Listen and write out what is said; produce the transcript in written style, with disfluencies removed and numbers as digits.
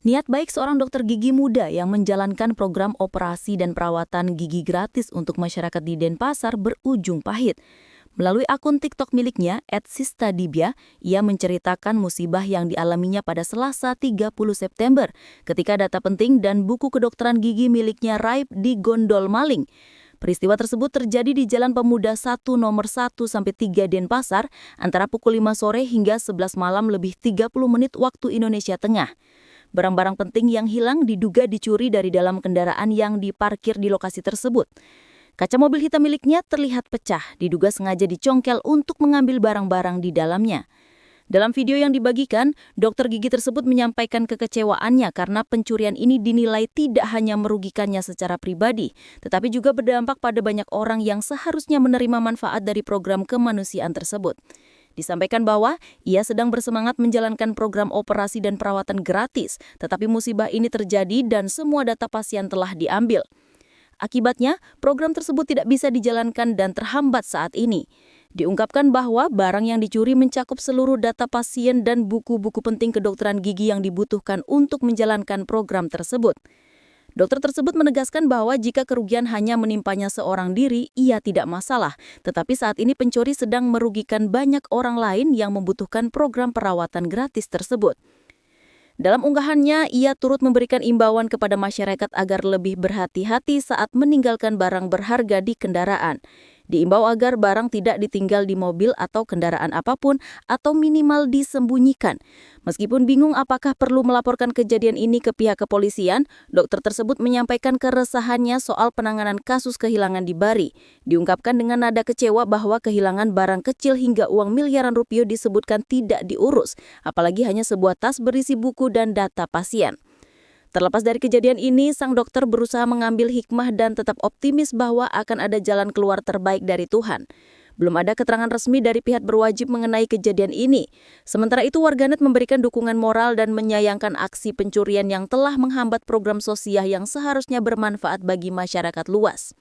Niat baik seorang dokter gigi muda yang menjalankan program operasi dan perawatan gigi gratis untuk masyarakat di Denpasar berujung pahit. Melalui akun TikTok miliknya, @sistadibya, ia menceritakan musibah yang dialaminya pada Selasa 30 September ketika data penting dan buku kedokteran gigi miliknya raib di gondol maling. Peristiwa tersebut terjadi di Jalan Pemuda 1 nomor 1-3 Denpasar antara pukul 5 sore hingga 11 malam lebih 30 menit waktu Indonesia Tengah. Barang-barang penting yang hilang diduga dicuri dari dalam kendaraan yang diparkir di lokasi tersebut. Kaca mobil hitam miliknya terlihat pecah, diduga sengaja dicongkel untuk mengambil barang-barang di dalamnya. Dalam video yang dibagikan, dokter gigi tersebut menyampaikan kekecewaannya karena pencurian ini dinilai tidak hanya merugikannya secara pribadi, tetapi juga berdampak pada banyak orang yang seharusnya menerima manfaat dari program kemanusiaan tersebut. Disampaikan bahwa ia sedang bersemangat menjalankan program operasi dan perawatan gratis, tetapi musibah ini terjadi dan semua data pasien telah diambil. Akibatnya, program tersebut tidak bisa dijalankan dan terhambat saat ini. Diungkapkan bahwa barang yang dicuri mencakup seluruh data pasien dan buku-buku penting kedokteran gigi yang dibutuhkan untuk menjalankan program tersebut. Dokter tersebut menegaskan bahwa jika kerugian hanya menimpanya seorang diri, ia tidak masalah. Tetapi saat ini pencuri sedang merugikan banyak orang lain yang membutuhkan program perawatan gratis tersebut. Dalam unggahannya, ia turut memberikan imbauan kepada masyarakat agar lebih berhati-hati saat meninggalkan barang berharga di kendaraan. Diimbau agar barang tidak ditinggal di mobil atau kendaraan apapun atau minimal disembunyikan. Meskipun bingung apakah perlu melaporkan kejadian ini ke pihak kepolisian, dokter tersebut menyampaikan keresahannya soal penanganan kasus kehilangan di Bari. Diungkapkan dengan nada kecewa bahwa kehilangan barang kecil hingga uang miliaran rupiah disebutkan tidak diurus, apalagi hanya sebuah tas berisi buku dan data pasien. Terlepas dari kejadian ini, sang dokter berusaha mengambil hikmah dan tetap optimis bahwa akan ada jalan keluar terbaik dari Tuhan. Belum ada keterangan resmi dari pihak berwajib mengenai kejadian ini. Sementara itu, warganet memberikan dukungan moral dan menyayangkan aksi pencurian yang telah menghambat program sosial yang seharusnya bermanfaat bagi masyarakat luas.